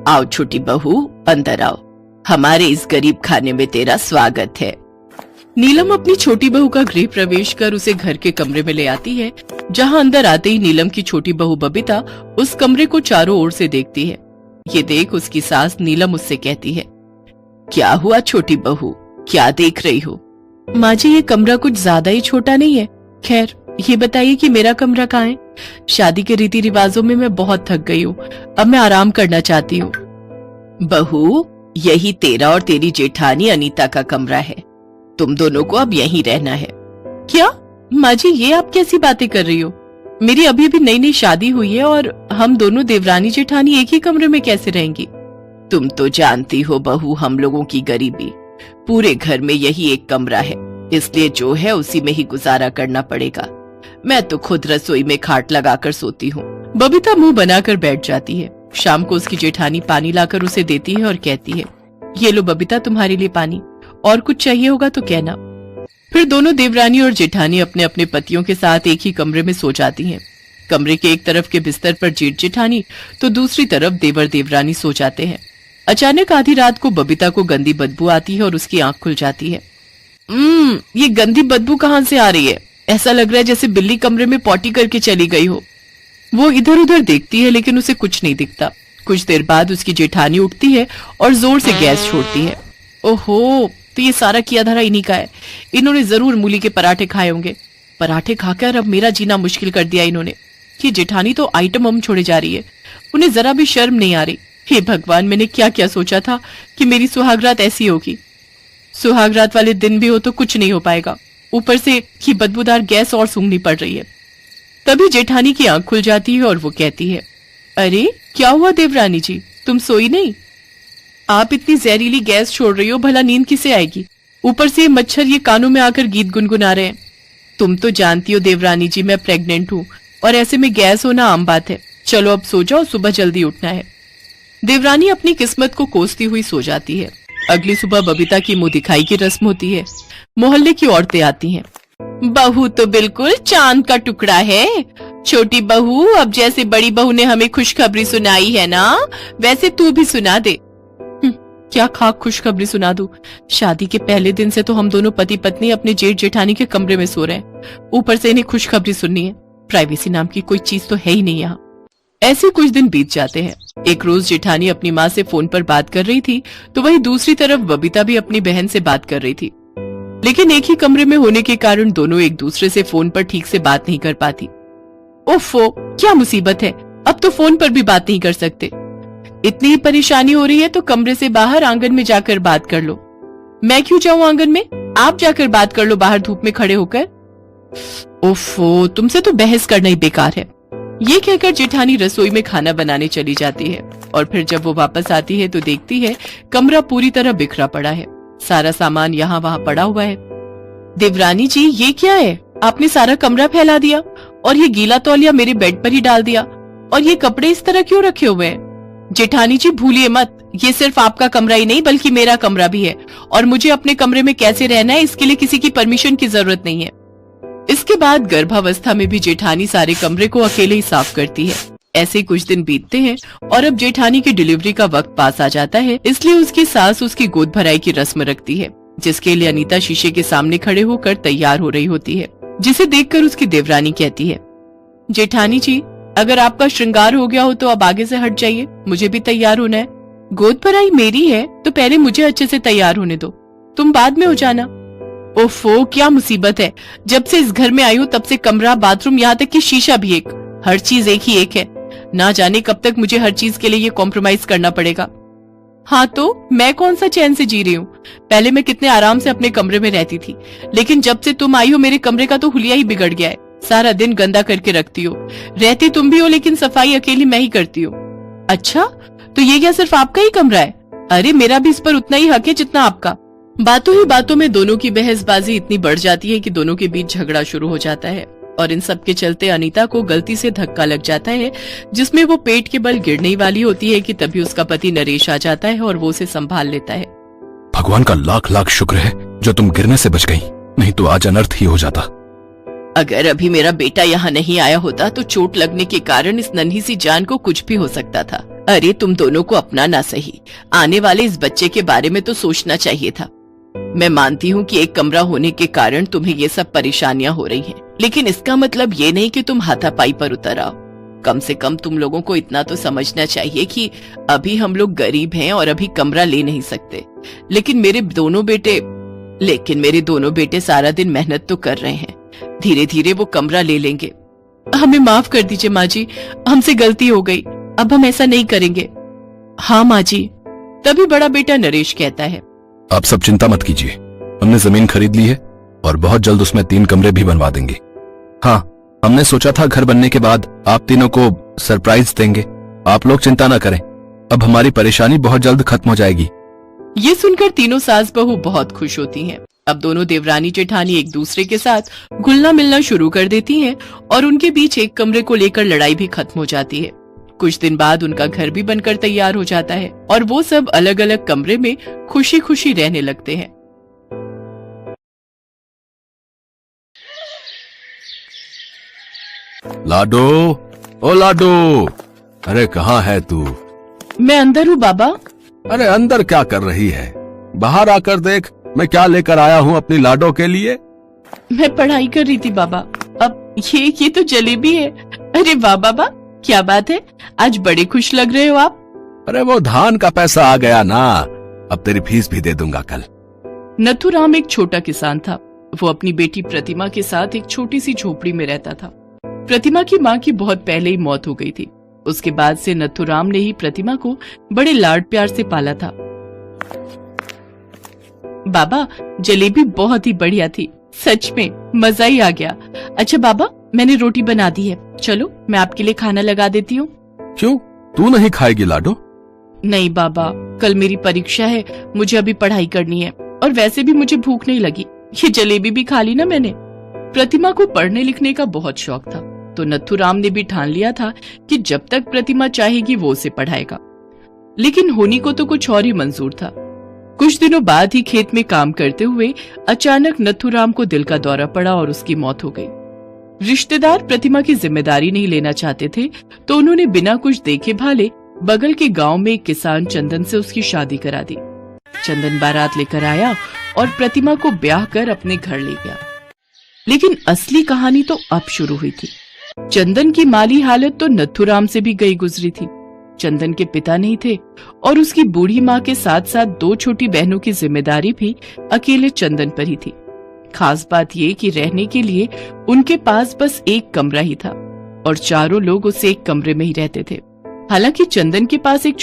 आओ छोटी बहू, अंदर आओ। हमारे इस गरीब खाने में तेरा स्वागत है। नीलम अपनी छोटी बहू का गृह प्रवेश कर उसे घर के कमरे में ले आती है, जहां अंदर आते ही नीलम की छोटी बहू बबीता उस कमरे को चारों ओर से देखती है। ये देख उसकी सास नीलम उससे कहती है, क्या हुआ छोटी बहू, क्या देख रही हो? माँ जी, ये कमरा कुछ ज्यादा ही छोटा नहीं है? खैर, ये बताइए कि मेरा कमरा कहाँ है? शादी के रीति रिवाजों में मैं बहुत थक गई हूँ, अब मैं आराम करना चाहती हूँ। बहू, यही तेरा और तेरी जेठानी अनीता का कमरा है, तुम दोनों को अब यहीं रहना है। क्या माँ जी, ये आप कैसी बातें कर रही हो? मेरी अभी अभी नई नई शादी हुई है और हम दोनों देवरानी जेठानी एक ही कमरे में कैसे रहेंगी? तुम तो जानती हो बहू, हम लोगों की गरीबी, पूरे घर में यही एक कमरा है, इसलिए जो है उसी में ही गुजारा करना पड़ेगा। मैं तो खुद रसोई में खाट लगाकर सोती हूँ। बबीता मुंह बनाकर बैठ जाती है। शाम को उसकी जेठानी पानी लाकर उसे देती है और कहती है, ये लो बबीता, तुम्हारे लिए पानी, और कुछ चाहिए होगा तो कहना। फिर दोनों देवरानी और जेठानी अपने अपने पतियों के साथ एक ही कमरे में सो जाती हैं। कमरे के एक तरफ के बिस्तर पर जेठ जेठानी तो दूसरी तरफ देवर देवरानी सो जाते हैं। अचानक आधी रात को बबीता को गंदी बदबू आती है और उसकी आंख खुल जाती है। ये गंदी बदबू कहाँ से आ रही है? ऐसा लग रहा है जैसे बिल्ली कमरे में पॉटी करके चली गई हो। वो इधर उधर देखती है लेकिन उसे कुछ नहीं दिखता। कुछ देर बाद उसकी जेठानी उठती है और जोर से गैस छोड़ती है। ओहो, तो ये सारा किया धरा इन्हीं का है। इन्होंने जरूर मूली के पराठे खाए होंगे। पराठे खाकर अब मेरा जीना मुश्किल कर दिया इन्होंने। ये जेठानी तो आइटम हम छोड़े जा रही है, उन्हें जरा भी शर्म नहीं आ रही। हे भगवान, मैंने क्या क्या सोचा था कि मेरी सुहागरात ऐसी होगी। सुहागरात वाले दिन भी हो तो कुछ नहीं हो पाएगा, ऊपर से ये बदबूदार गैस और सूंघनी पड़ रही है। तभी जेठानी की आंख खुल जाती है और वो कहती है, अरे क्या हुआ देवरानी जी, तुम सोई नहीं? आप इतनी जहरीली गैस छोड़ रही हो, भला नींद किसे आएगी? ऊपर से ये मच्छर ये कानों में आकर गीत गुनगुना रहे हैं। तुम तो जानती हो देवरानी जी, मैं प्रेग्नेंट हूँ और ऐसे में गैस होना आम बात है। चलो अब सो जाओ, सुबह जल्दी उठना है। देवरानी अपनी किस्मत को कोसती हुई सो जाती है। अगली सुबह बबीता की मुंह दिखाई की रस्म होती है। मोहल्ले की औरतें आती हैं। बहू तो बिल्कुल चांद का टुकड़ा है। छोटी बहू, अब जैसे बड़ी बहू ने हमें खुशखबरी सुनाई है ना, वैसे तू भी सुना दे। क्या खाक खुशखबरी सुना दूं? शादी के पहले दिन से तो हम दोनों पति पत्नी अपने जेठ जेठानी के कमरे में सो रहे हैं, ऊपर से इन्हें खुशखबरी सुननी है। प्राइवेसी नाम की कोई चीज तो है ही नहीं यहाँ। ऐसे कुछ दिन बीत जाते हैं। एक रोज जेठानी अपनी माँ से फोन पर बात कर रही थी तो वहीं दूसरी तरफ बबीता भी अपनी बहन से बात कर रही थी, लेकिन एक ही कमरे में होने के कारण दोनों एक दूसरे से फोन पर ठीक से बात नहीं कर पाती। ओफो, क्या मुसीबत है, अब तो फोन पर भी बात नहीं कर सकते। इतनी ही परेशानी हो रही है तो कमरे से बाहर आंगन में जाकर बात कर लो। मैं क्यों जाऊं आंगन में, आप जाकर बात कर लो बाहर धूप में खड़े होकर। ओफो, तुमसे तो बहस करना ही बेकार है। ये कहकर जेठानी रसोई में खाना बनाने चली जाती है और फिर जब वो वापस आती है तो देखती है कमरा पूरी तरह बिखरा पड़ा है। सारा सामान यहाँ वहाँ पड़ा हुआ है। देवरानी जी, ये क्या है? आपने सारा कमरा फैला दिया और ये गीला तौलिया मेरे बेड पर ही डाल दिया, और ये कपड़े इस तरह क्यों रखे हुए हैं? जेठानी जी, भूलिए मत, ये सिर्फ आपका कमरा ही नहीं बल्कि मेरा कमरा भी है, और मुझे अपने कमरे में कैसे रहना है इसके लिए किसी की परमिशन की जरूरत नहीं है। इसके बाद गर्भावस्था में भी जेठानी सारे कमरे को अकेले ही साफ करती है। ऐसे कुछ दिन बीतते हैं और अब जेठानी की डिलीवरी का वक्त पास आ जाता है, इसलिए उसकी सास उसकी गोद भराई की रस्म रखती है, जिसके लिए अनीता शीशे के सामने खड़े होकर तैयार हो रही होती है, जिसे देखकर उसकी देवरानी कहती है, जेठानी जी, अगर आपका श्रृंगार हो गया हो तो अब आगे से हट जाइए, मुझे भी तैयार होना है। गोद भराई मेरी है तो पहले मुझे अच्छे से तैयार होने दो, तुम बाद में हो जाना। ओफो, क्या मुसीबत है, जब से इस घर में आई हूँ तब से कमरा, बाथरूम, यहाँ तक कि शीशा भी एक, हर चीज एक ही एक है। ना जाने कब तक मुझे हर चीज के लिए ये कॉम्प्रोमाइज करना पड़ेगा। हाँ तो मैं कौन सा चैन से जी रही हूँ? पहले मैं कितने आराम से अपने कमरे में रहती थी, लेकिन जब से तुम आई हो मेरे कमरे का तो हुलिया ही बिगड़ गया है। सारा दिन गंदा करके रखती हो, रहती तुम भी हो लेकिन सफाई अकेली मैं ही करती हूँ। अच्छा, तो ये क्या सिर्फ आपका ही कमरा है? अरे मेरा भी इस पर उतना ही हक है जितना आपका। बातों ही बातों में दोनों की बहसबाजी इतनी बढ़ जाती है कि दोनों के बीच झगड़ा शुरू हो जाता है, और इन सब के चलते अनीता को गलती से धक्का लग जाता है, जिसमें वो पेट के बल गिरने ही वाली होती है कि तभी उसका पति नरेश आ जाता है और वो उसे संभाल लेता है। भगवान का लाख लाख शुक्र है जो तुम गिरने से बच गई, नहीं तो आज अनर्थ ही हो जाता। अगर अभी मेरा बेटा यहाँ नहीं आया होता तो चोट लगने के कारण इस नन्ही सी जान को कुछ भी हो सकता था। अरे तुम दोनों को अपना ना सही, आने वाले इस बच्चे के बारे में तो सोचना चाहिए था। मैं मानती हूँ कि एक कमरा होने के कारण तुम्हें ये सब परेशानियां हो रही हैं, लेकिन इसका मतलब ये नहीं कि तुम हाथापाई पर उतर आओ। कम से कम तुम लोगों को इतना तो समझना चाहिए कि अभी हम लोग गरीब हैं और अभी कमरा ले नहीं सकते, लेकिन मेरे दोनों बेटे सारा दिन मेहनत तो कर रहे हैं, धीरे धीरे वो कमरा ले लेंगे। हमें माफ कर दीजिए माँ जी, हमसे गलती हो गई, अब हम ऐसा नहीं करेंगे। हाँ माँ जी। तभी बड़ा बेटा नरेश कहता है, आप सब चिंता मत कीजिए, हमने जमीन खरीद ली है और बहुत जल्द उसमें 3 कमरे भी बनवा देंगे। हाँ, हमने सोचा था घर बनने के बाद आप तीनों को सरप्राइज देंगे। आप लोग चिंता ना करें, अब हमारी परेशानी बहुत जल्द खत्म हो जाएगी। ये सुनकर तीनों सास बहू बहुत खुश होती हैं। अब दोनों देवरानी जेठानी एक दूसरे के साथ घुलना मिलना शुरू कर देती हैं और उनके बीच एक कमरे को लेकर लड़ाई भी खत्म हो जाती है। कुछ दिन बाद उनका घर भी बनकर तैयार हो जाता है और वो सब अलग अलग कमरे में खुशी खुशी रहने लगते हैं। लाडो, ओ लाडो, अरे कहाँ है तू? मैं अंदर हूँ बाबा। अरे अंदर क्या कर रही है? बाहर आकर देख, मैं क्या लेकर आया हूँ अपनी लाडो के लिए। मैं पढ़ाई कर रही थी बाबा। अब ये तो जलेबी है। अरे वाह बाबा, क्या बात है, आज बड़े खुश लग रहे हो आप। अरे वो धान का पैसा आ गया ना, अब तेरी फीस भी दे दूंगा कल। नथुराम एक छोटा किसान था। वो अपनी बेटी प्रतिमा के साथ एक छोटी सी झोपड़ी में रहता था। प्रतिमा की माँ की बहुत पहले ही मौत हो गई थी। उसके बाद से नथुराम ने ही प्रतिमा को बड़े लाड प्यार से पाला था। बाबा, जलेबी बहुत ही बढ़िया थी, सच में मजा ही आ गया। अच्छा बाबा, मैंने रोटी बना दी है, चलो मैं आपके लिए खाना लगा देती हूँ। क्यों, तू नहीं खाएगी लाडो? नहीं बाबा, कल मेरी परीक्षा है, मुझे अभी पढ़ाई करनी है और वैसे भी मुझे भूख नहीं लगी, ये जलेबी भी खा ली ना मैंने। प्रतिमा को पढ़ने लिखने का बहुत शौक था, तो नथुराम ने भी ठान लिया था कि जब तक प्रतिमा चाहेगी वो उसे पढ़ाएगा। लेकिन होनी को तो कुछ और ही मंजूर था। कुछ दिनों बाद ही खेत में काम करते हुए अचानक नथुराम को दिल का दौरा पड़ा और उसकी मौत हो गई। रिश्तेदार प्रतिमा की जिम्मेदारी नहीं लेना चाहते थे, तो उन्होंने बिना कुछ देखे भाले बगल के गांव में एक किसान चंदन से उसकी शादी करा दी। चंदन बारात लेकर आया और प्रतिमा को ब्याह कर अपने घर ले गया। लेकिन असली कहानी तो अब शुरू हुई थी। चंदन की माली हालत तो नथुराम से भी गई गुजरी थी। चंदन के पिता नहीं थे और उसकी बूढ़ी माँ के साथ साथ 2 छोटी बहनों की जिम्मेदारी भी अकेले चंदन पर ही थी। खास बात ये कि रहने के लिए उनके पास बस एक कमरा ही था और चारों लोग उस एक कमरे में ही रहते थे। हालांकि चंदन के पास एक